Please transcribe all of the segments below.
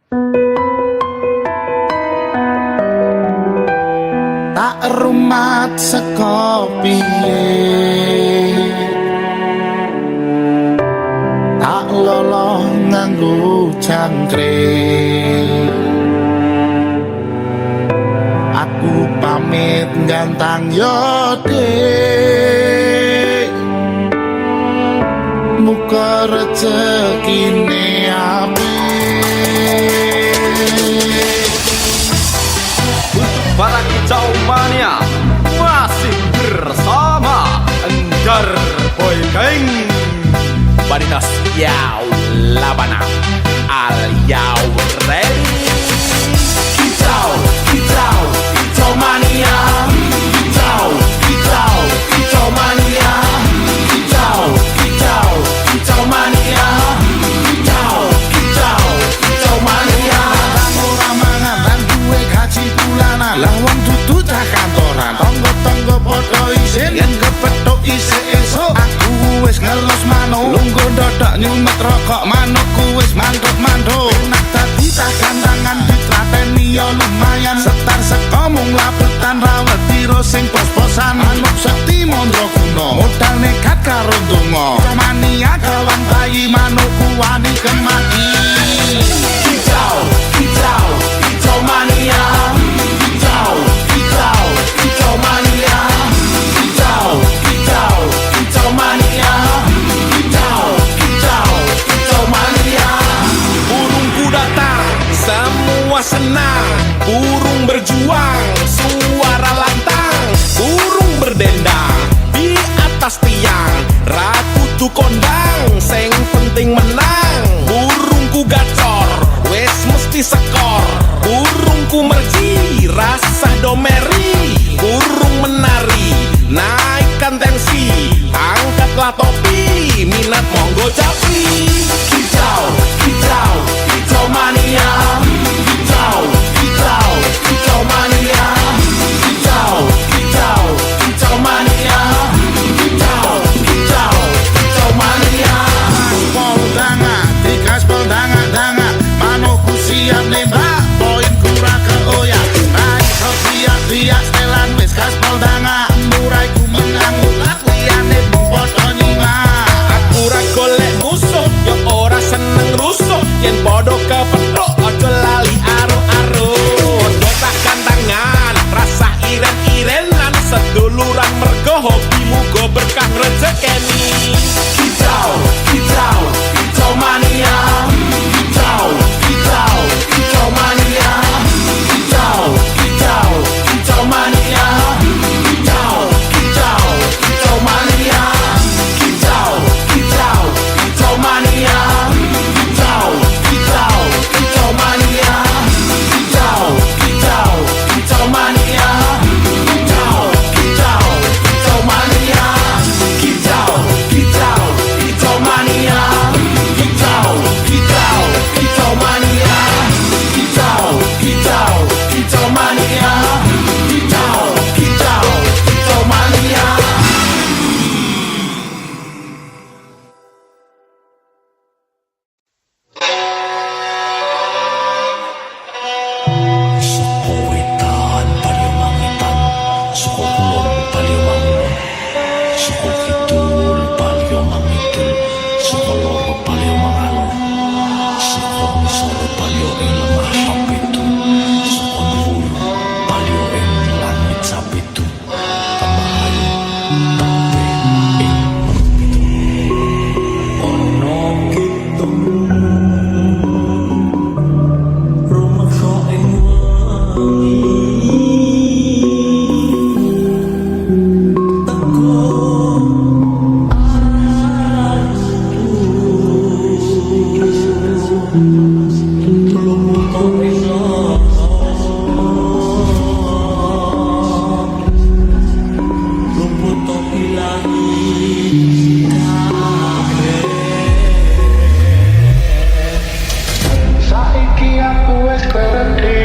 Tak rumat saka piye, tak lolo nganggo jangkrik. Aku pamit gantang yode, muga rezekine apik. Para kicau mania masih bersama Enggar Boy Gang Baritas Yau Labana Al Yau Ready. Kicau, kicau, kicau mania. Kicau, kicau, kicau mania. Kicau, kicau, kicau mania. Kicau, kicau, kicau mania. Ora mangan lan duwe gaji bulanan, lah wong dudu cah kantoran. Tonggo-tonggo padha isin yen kepethuk isih esuk. Aku wis ngelos manuk, lungguh ndodok nyumet rokok. Manukku wis mantuk-mantuk. Enak dadi cah gandangan, ditrateni yo lumayan. Setar seko mung laputan rawet tiro sing pos-posan. Manuk sekti mondro kuno, modal nekat karo donga. Mania kawan bayi manukku wani kemaki. Kicau, kicau, kicau mania. Kicau, kicau, kicau mania. Kicau, kicau, kicau mania. Kicau, kicau, kicau mania. Burungku datang, semua senang. Burung berjuang, suara lantang. Burung berdendang di atas tiang. Ratu tu kondang, sing penting menang. Burungku gacor, wes mesti sekor. Burungku merji, rasa domeri. Burung menari, naikkan tensi. Angkatlah topi, minat monggo capi. Kicau, kicau, kicau mania. Kicau, kicau, kicau mania. Kicau, kicau, kicau mania. Kicau, kicau, kicau mania. Gaspol danga, digaspol danga-danga. Manukku siap nembak, poin kura keoyak. Rai sofiak-biak setelan wis gaspol danga. Muraiku mengang-ulak, liyane mung padha nyingak. Aku ra golek musuh, yo ora seneng rusuh. Yen padha kepethuk, aja lali aro-aro. Padha tak gantangan, rasa iren-irenan. Seduluran mergo hobimu go berkah rezekeni. Kicau, kicau, kicau mania. Kicau, kicau, kicau mania. Kicau, kicau, kicau mania. Kicau, kicau, kicau mania. Kicau, kicau, kicau mania. Kicau, kicau, kicau mania. Kicau, kicau, kicau mania. Kicau, kicau, kicau mania. Kicau, kicau, kicau mania. Kicau, kicau, kicau mania. Kicau, kicau, kicau mania. Kicau, kicau, kicau mania. Suko wetan paliomangitan, suko kulon paliomangun, suko kidul paliomangitul, suko lor paliomangalor, suko ngisor palio ing lemah sapitu, suko dhuwur palio ing langit sapitu, kamahayu tepe ing pitu. Ono kitu rumeksa ing Saiki aku wis berhenti.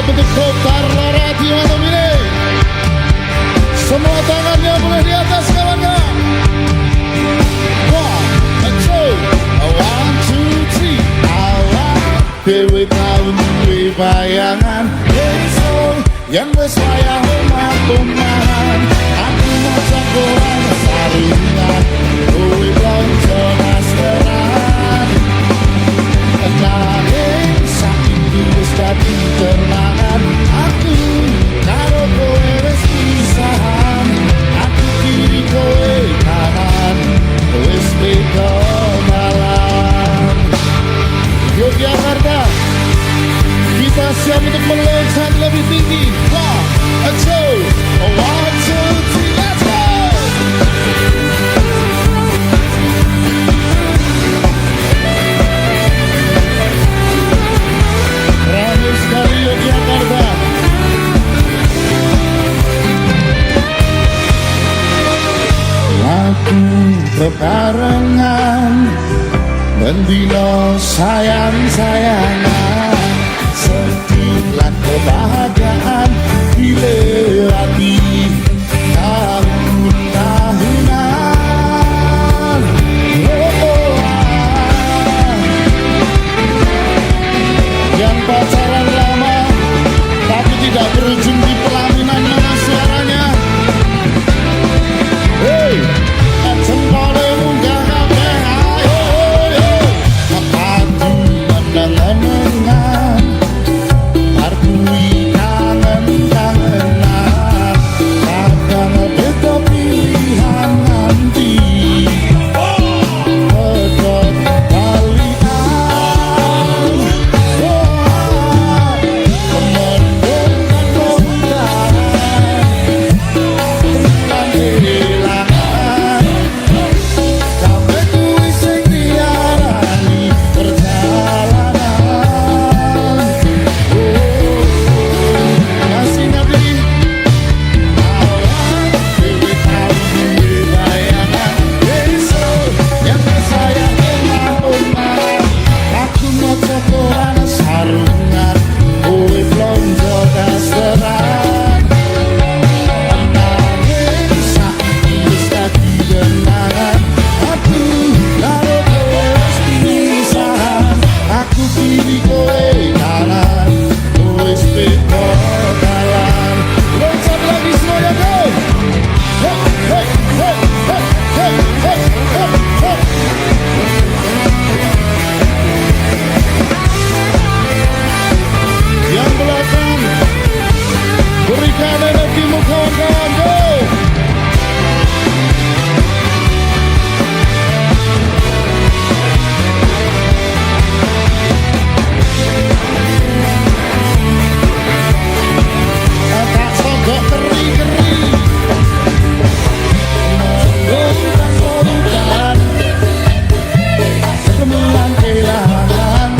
siap untuk putar radio malam ini. Semua tangannya boleh di atas kawannya. One, two, three. Awak dewe tau duwe bayangan besok yang wis wayah omah-omahan. Aku maca koran sarungan kowe blonjo naskeran. Nanging saiki wis dadi kenangan. Aku karo kowe wis pisahan. Aku kiri kowe kanan wis beda dalan. Yogyakarta, kita siap untuk meloncat lebih tinggi. One, two, three, let's go. Ramai sekali Yogyakarta. Aku bebarengan mendilo sayang-sayangan, setiap kebahagiaan dilewati tahun-tahunan. Yang pacaran lama tapi tidak berujung di pelaminan, mana suaranya? Hey, jempolnya munggah kabeh, ayo, padu meneng-menengan, hargui kangen-kangenan, kadang beda pilihan nanti, pedot balikan, kemendung dan keutaran, dan kehilangan, sampai kuwi sing diarani perjalanan. Masih ngerti? Awak dewe tau duwe bayangan besok yang saya omah-omah. Aku maca koran sarungan kowe blonjo dasteran. Nanging saiki wis dadi kenangan. Aku karo kowe wis pisahan. Aku kiri kowe kanan wis beda dalan. Loncat lagi semuanya, go! Hey, hey, hey, hey, hey, hey, hey, hey. Yang belakang berikan energimu kawan-kawan, go! Tak sogok keri-keri, menggoda godakan, gemilang kehilangan,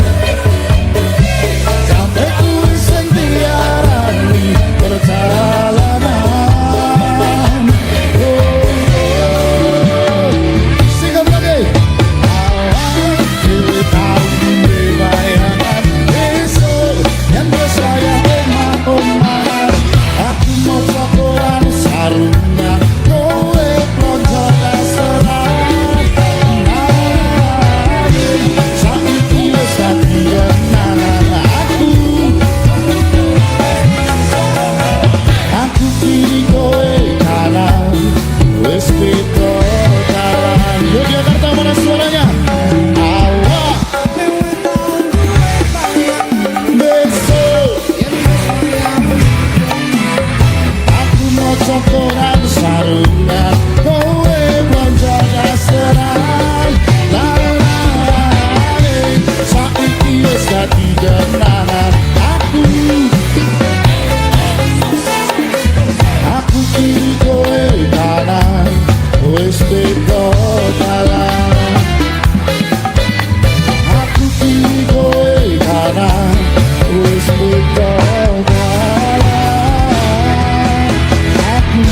sampai kuwi sing diarani perjalanan. Singkat lagi. Awak dewe tau duwe bayangan besok yang saya omah-omahan. Aku maca koran sarungan kowe blonjo dasteran. Nanging saiki wis dadi kenangan. Aku kiri kowe kanan wis beda dalan. Yogyakarta, mana suaranya? Awak besok aku maca koran sarungan kowe blonjo dasteran. Nanging saiki wis dadi kenangan. Aku kiri kowe kanan wis beda dalan. Aku kiri kowe kanan wis beda dalan. Aku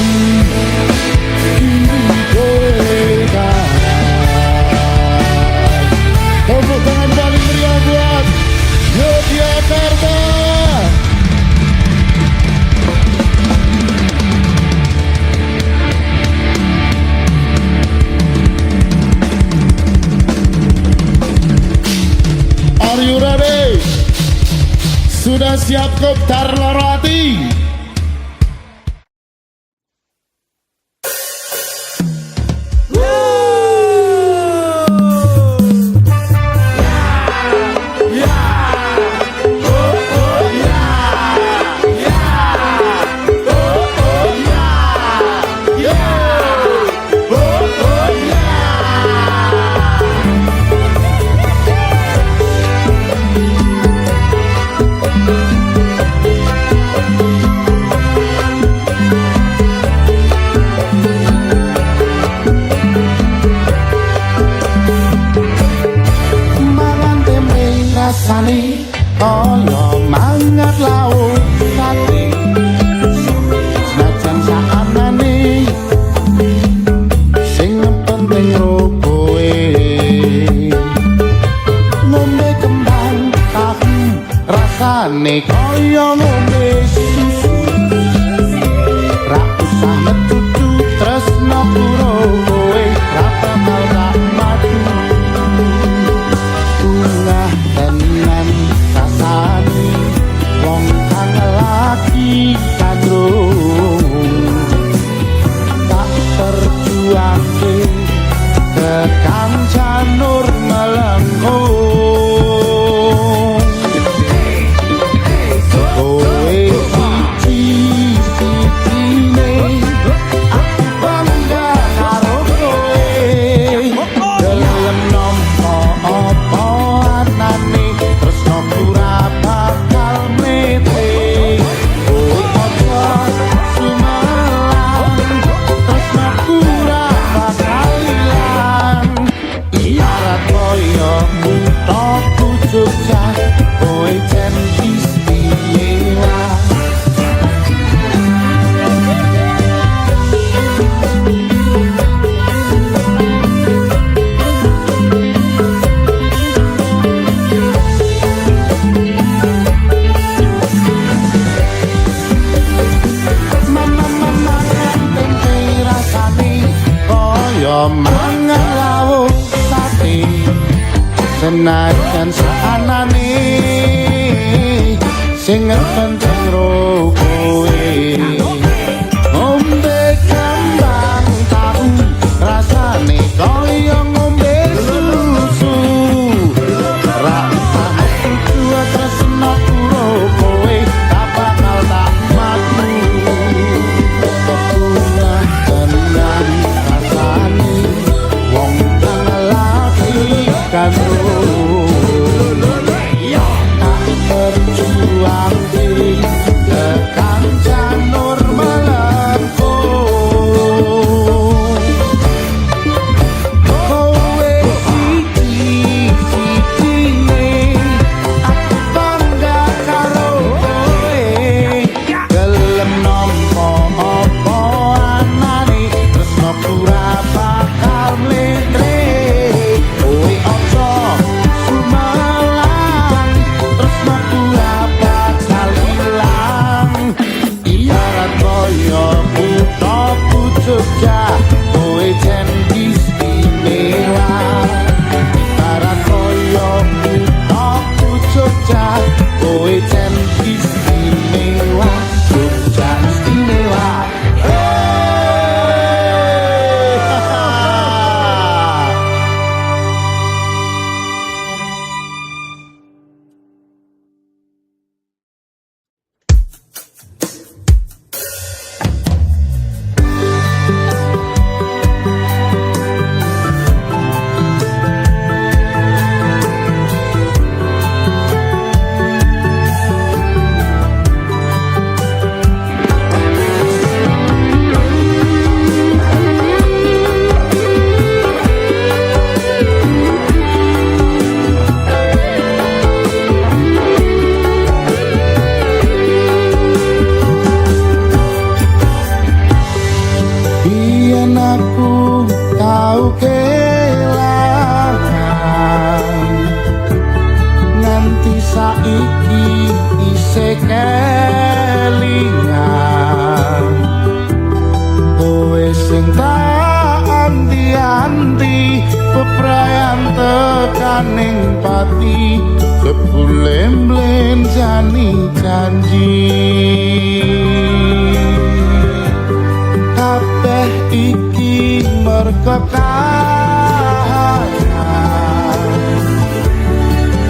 siap kopdar loro ati. Rasane kaya mangat lauk sate senajan saanane sing penting rokoe ngombe kembang tahu rasane kaya ngombe susu ra usah metutu tresno karo kowe ra bakal tak mati tenan rasane wong kang lagi kadrung tak terjuangke tekan janur melengkung kowe siji-sijine aku bangga karo kowe gelem nampa apa anane tresno ora bakal mlete kowe aja sumelang tresno ora bakal ilang ibarat koyo kutha Jogja kowe jan istimewa. Mangan lauk sate senajan saanane sing penting ro kowe ngombe kembang tahu rasane kaya ngombe susu ra usah metu tresno karo kowe tak bakal tak mati tenan rasane wong kang lagi kadrung tak terjuangke tekan janur melengkung kowe siji-sijine aku bangga karo kowe gelem nampa apa anane tresno ora bakal mlete kowe aja sumelang tresno ora bakal ilang ibarat koyo kutha Jogja kowe jan istimewa ibarat koyo kutha Jogja kowe jan istimewa Jogja istimewa. kelingan kowe sing tak anti-anti bebrayan tekaning pati Kebulemblen jani janji kabeh iki merga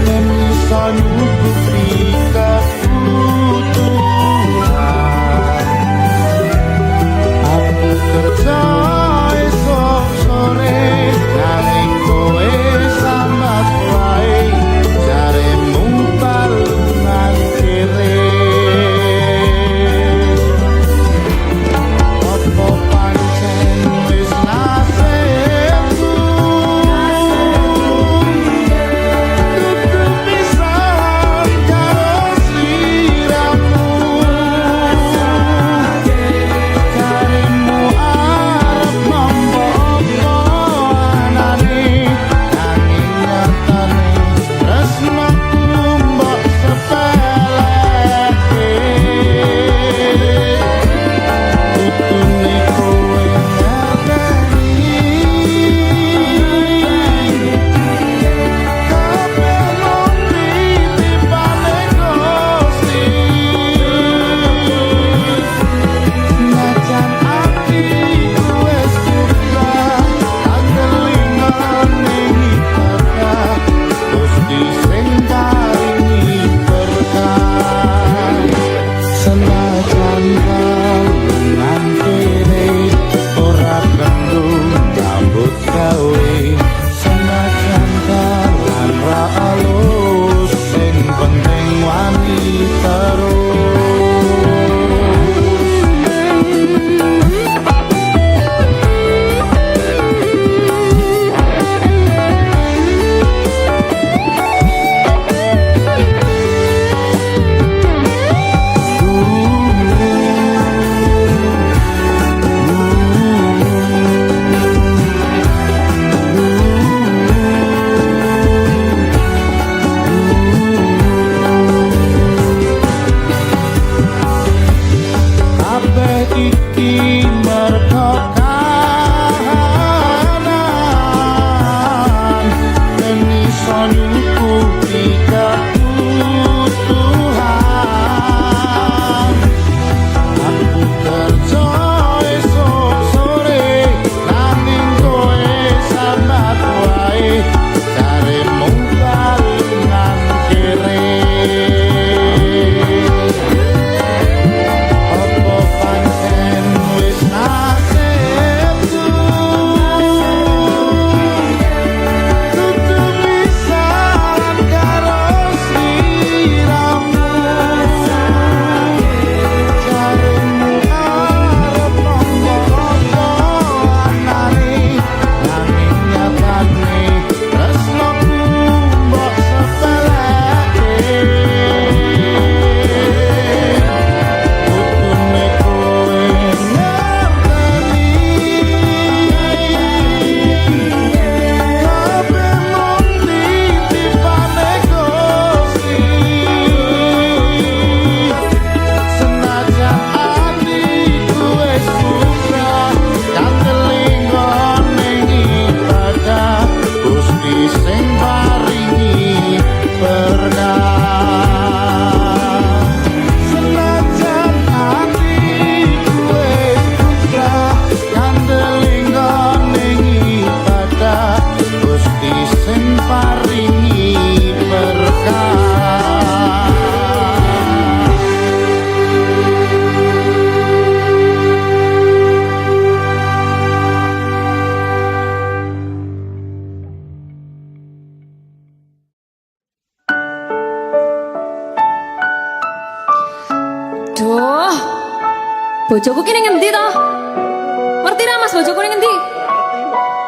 yen iso nyukupi kebutuhan aku kerja esok sore nanging kowe sambat wae jaremu balungan kere opo pancen wis nasibku kudu pisan karo sliramu jaremu arep mambo anane nanging nyatane tresnaku mbok sepeleke kutune kowe ngerteni kabeh mung ditipane Gusti najan atiku wis buka anggelingan ning ibadah Gusti sing paringi berkah senajan balungan kene ora kanggo nyambut gawe senajan dalan ra alus sing penting wani terus kabeh iki merga kahanan yen iso nyukupi kebutuhan aku kerja esok sore nanging kowe sambat wae jaremu balungan kere opo pancen wis nasibku kudu pisan karo sliramu jaremu arep mambo anane nanging nyatane tresnaku mbok sepeleke kutune kowe ngerteni kabeh mung ditipane Gusti senajan atiku wis buka anggelingan ning ibadah Gusti sing paringi berkah senajan atiku wis buka anggelingan ning ibadah Gusti sing paringi berkah Duh, bojoku kene ngendi to? Ngerti ra Mas bojoku ning ngendi?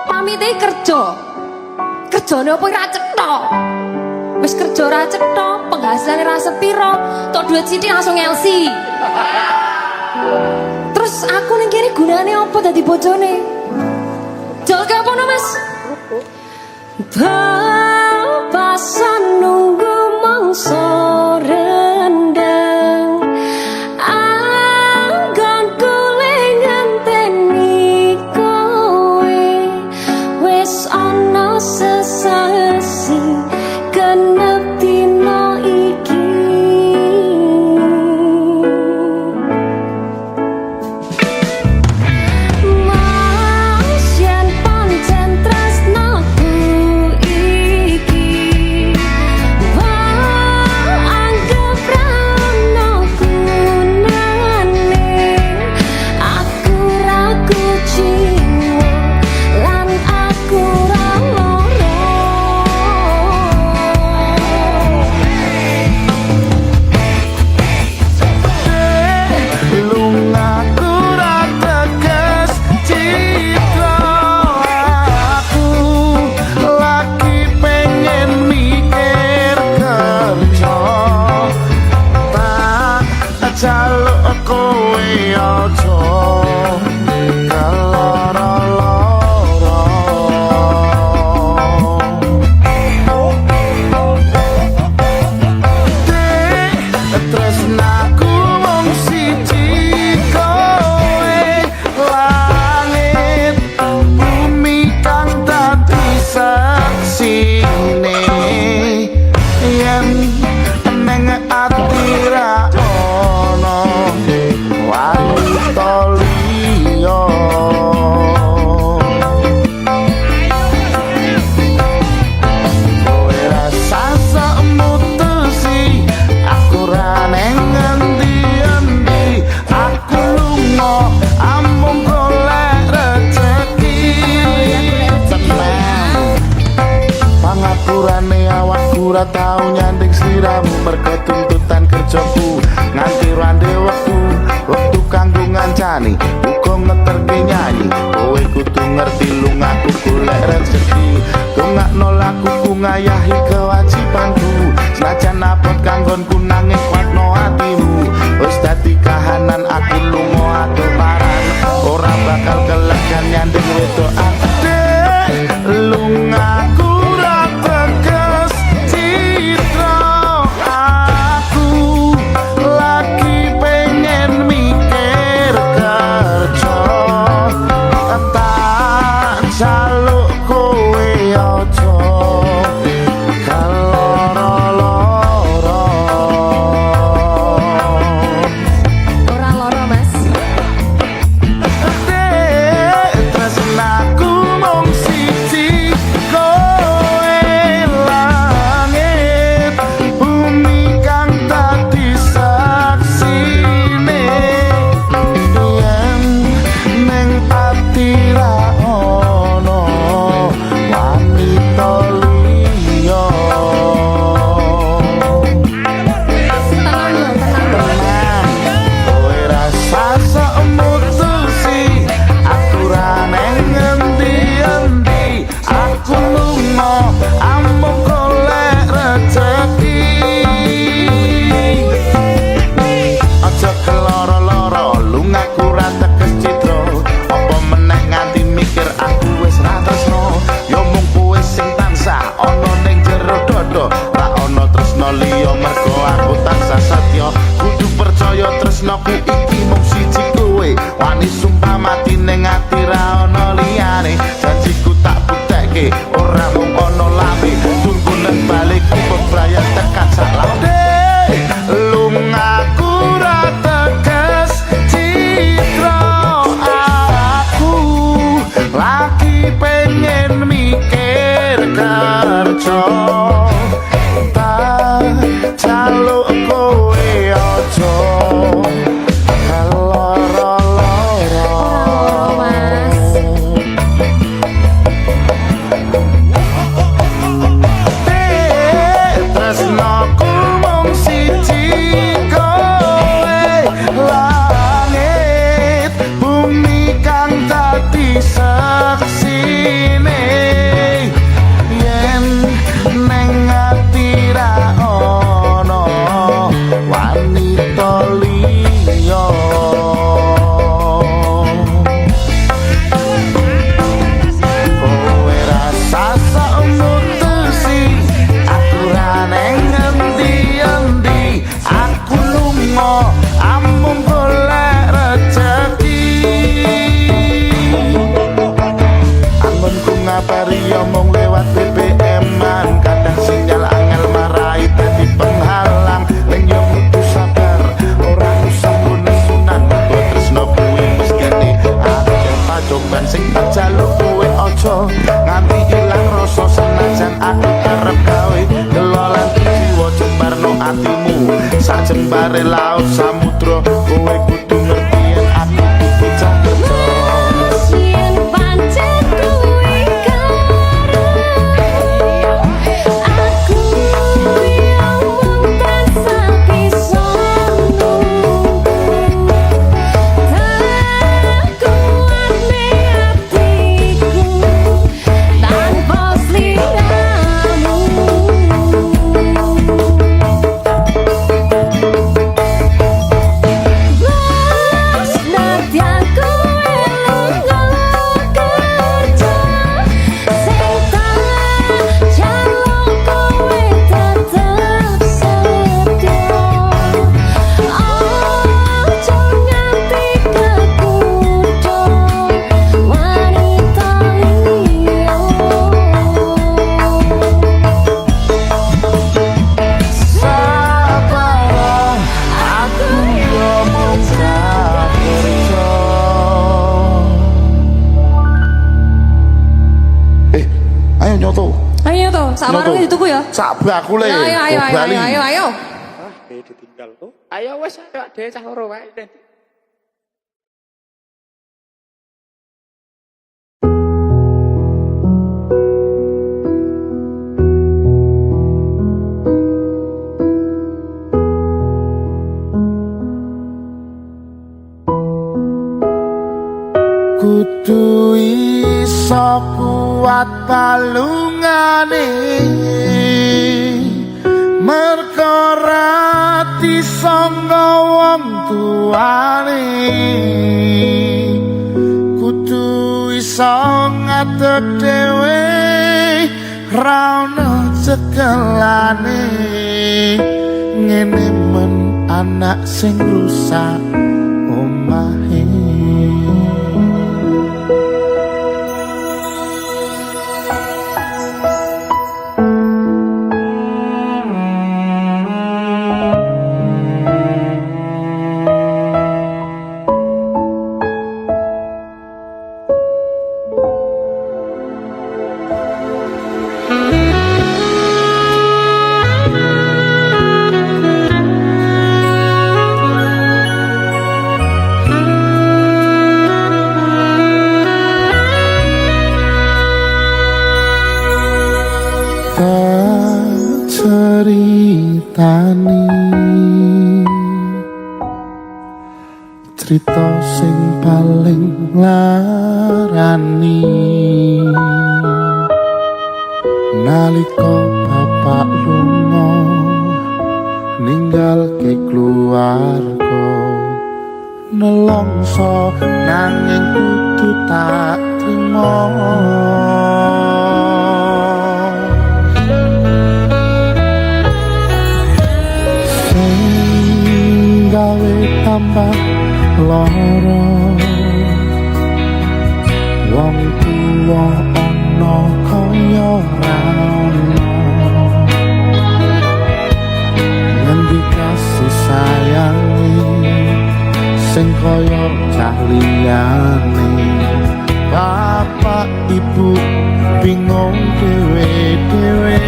Pamite kerja. Kerjane opo ora cetha? Wis kerja ora cetha, penghasilane ra sepiro, tok duit sithik langsung LC. Terus aku ning kene gunane opo dadi bojone? Jol ke apa no Mas? Papasan nunggu mangsa rendang anggon kule ngenteni kowe wis ana sesasi genep dina sliramu mergo tuntutan kerjaku nganti rande wektu kanggo ngancani uga ngeterke nyanyi kowe kudu ngerti lungaku golek rezeki dongakno lakuku ngayahi kewajibanku senajan abot kanggonku nanging kuatno atimu wis dadi kahanan aku lunga atuparan ora bakal kelegan nyanding wedok ade lungaku ra teges citra aku lagi pengen mikir kerja tak jaluk kowe aja kaloro-loro Ora loro mas. tresnaku mung siji kowe langit bumi kang dadi saksine yen ning ati ra ono wanita liya Tenang lho, tenang lho. kowe rasa sok mutusi aku ra neng ngendi-endi aku lunga amung golek rezeki aja keloro-loro lungaku ra teges citra apa meneh nganti mikir aku wis ra tresno yo mung kowe sing tansah ana ning jero dodo ra ana tresno liya mergo aku tansah satya kudu percaya tresnoku iki mung siji kowe wani sumpah mati ning ati ra ana liyane janjiku tak buktekke ora mung ana lambe tunggu nang balikku bebrayat tekan salade lungaku ra teges citra aku lagi pengen mikir kerja tak jaluk kowe aja kaloro-loro Mas. tresnoku mung siji kowe langit bumi kang dadi saksine yen neng ati ra ono wanita liya kowe rasa sok mutusi aku ra neng endi-endi aku lunga amung golek rezeki anggonku ngabari omong lewat BBM-an kadang sinyal angel marai dadi penghalang ning yo kudu sabar ora usah nesunan mergo tresno kuwi wis kene akeh pacoban sing tak jaluk kowe aja nganti ilang rasa senajan aku arep gawe delolan jiwa jembarno atimu sak jembare laut samudra kowe kudu ngerti yen aku kudu cah kerja Yen pancen kuwi karep aku yang mung tansah bisa nunggu tak kuat hatiku tanpa sliramu Mas nadyan kowe lunga kerja sing tak jaluk kowe tetep setia aja nganti kekudo wanita liya sabar aku yo mung cah kerja ayo nyoto ayo toh sak warung dituku ya sak bakule ayo ayo ayo ayo ayo ayo ditinggal tuh. Ayo wes ayo dhewe cah loro wae. kudu iso kuat balungane merga ra disangga wong tuane kudu iso ngadeg dhewe ra ono cekelane ngene men anak sing rusak omahe ceritani cerita sing paling larani nalika bapak lunga ninggal ke keluarga nelongso nanging kudu tak trimo gawe tambah lara wong tuwa ana kaya ora ana ngendi kasih sayangi sing kaya cah liyane bapak ibu bingung dhewe-dhewe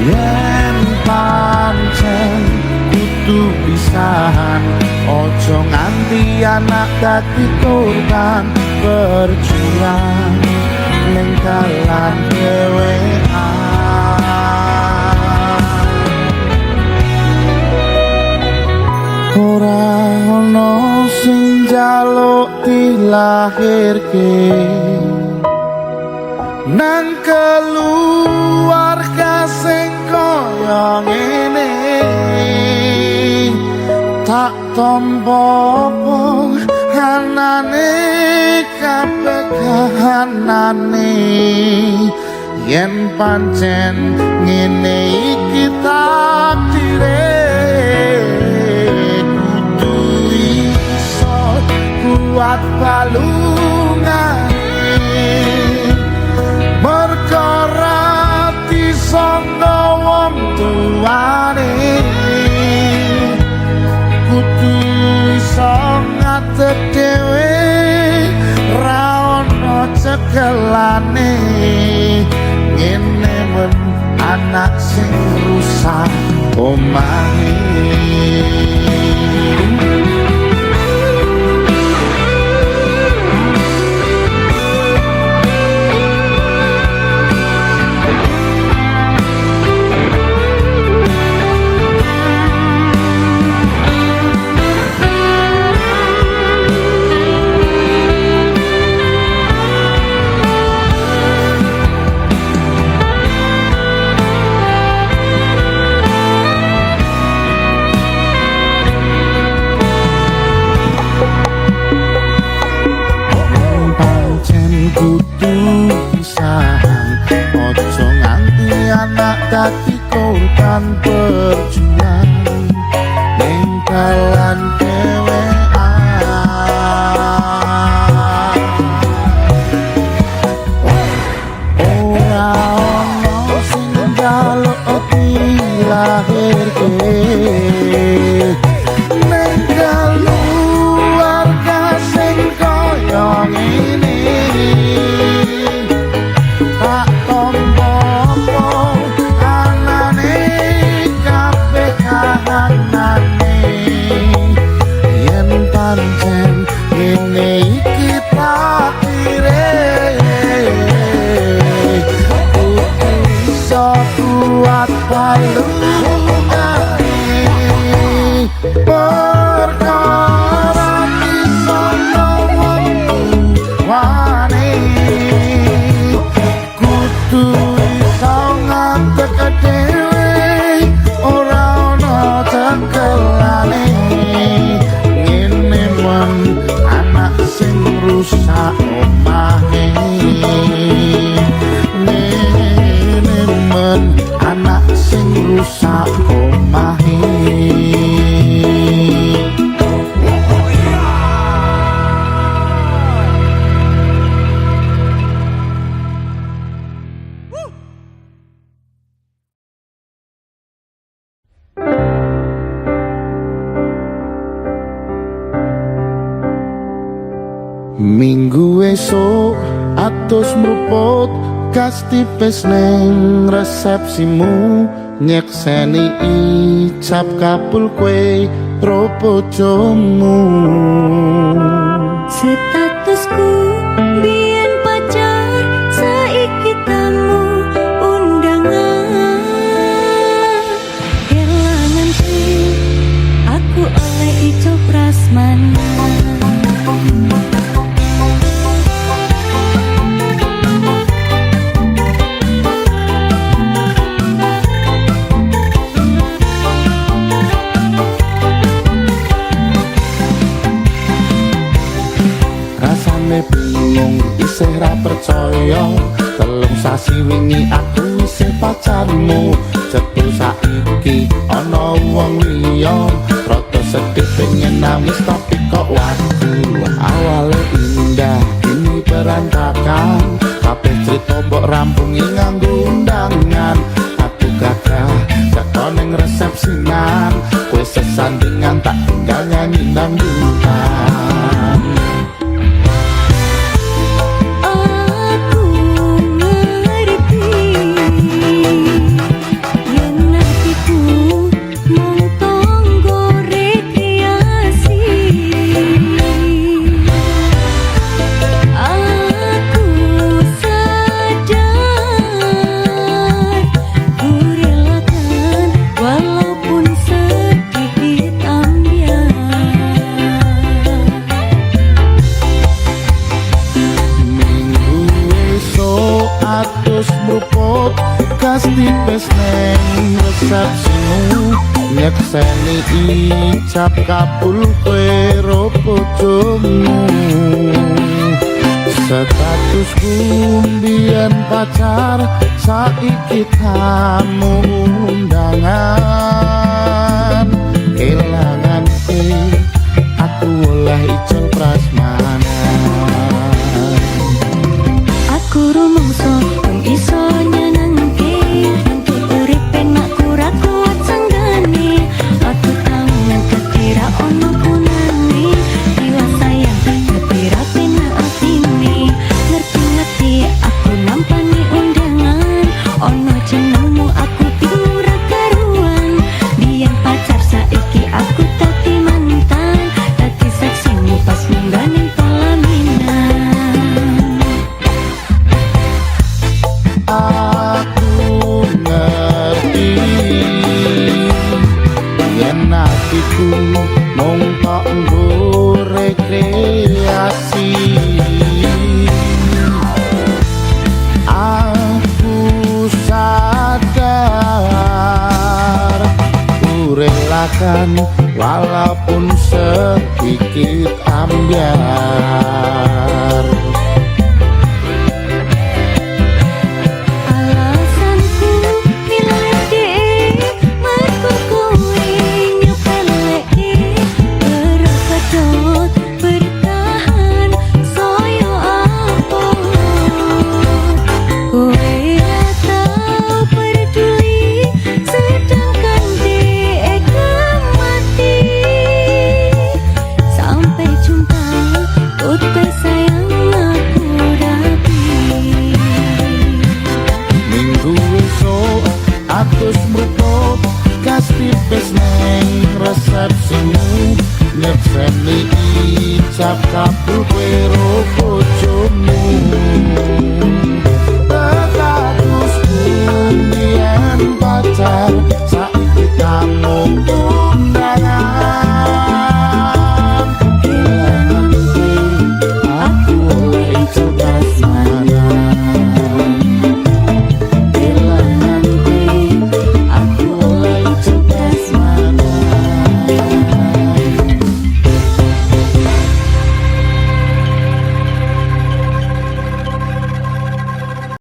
yen pancen kudu pisahan ojo nganti anak dadi korban berjuang ning dalan dhewean ora ono sing njaluk dilahirke nang keluarga sing kaya ngene tak tampa anane kabeh kahanane yen pancen ngene iki takdire kudu iso kuat balungane perkara disangga wong tuane kudu iso ngadeg dhewe ra ono cekelane ngene men anak sing rusak omahe dadi korban berjuang ning dalan dhewean ora ono sing njaluk dilahirke ning keluarga sing kaya ngene tak tombo Minggu esuk atus mruput gas tipis neng resepsimu nyekseni ijab kabul kue ro bojomu. Statusku biyen pacar, saiki tamu undangan. Kelangan sing aku oleh ijo prasmanan. Rasane bingung isih ra percaya, telung sasi wingi aku isih pacarmu. Jebul saiki ana wong liya, rada sedih pengen nangis tapi kok waduh. Awale indah kini berantakan, kabeh crita mbok rampungi nganggo undangan. Aku gagah teko ning resepsinan, kowe sesandingan tak tinggal nyanyi dangdutan. Aku ngerti yen hatiku mung tangga rekreasi. Aku sadar ku relakan walaupun sedikit ambiar. Minggu esuk atus mruput gas tipis neng resepsimu nyekseni ijab kabul kowe ro bojomu. Statusku mbiyen pacar, saiki tamu undangan. Kelangan aku oleh ijol prasmanan. Aku rumangsa wong iso nyenengke, untuk urip penak ora kuat sanggane. Aku tau ngangketi ra ono gunane, jiwa sayang tapi ra penak atine. Ngerti-ngerti aku nampani undangan, ono jenengmu aku bingung ra karuan. Biyen pacar saiki aku dadi mantan, dadi saksimu pas munggane pelaminan. Aku ngerti yen hatiku mung tok nggo rekreasi. Aku sadar ku relakan walaupun sedikit ambiar. Alasanku milih dek, mergo kowe nyepeleke. Berkedot bertahan saya apa. Kowe ra tau peduli, sedangkan dek mati. Sampai jumpa, goodbye sayang aku rapi. Minggu esuk atus mruput gas tipis neng resepsimu nyekseni ijab kabul kowe ro bojomu. Statusku mbiyen pacar,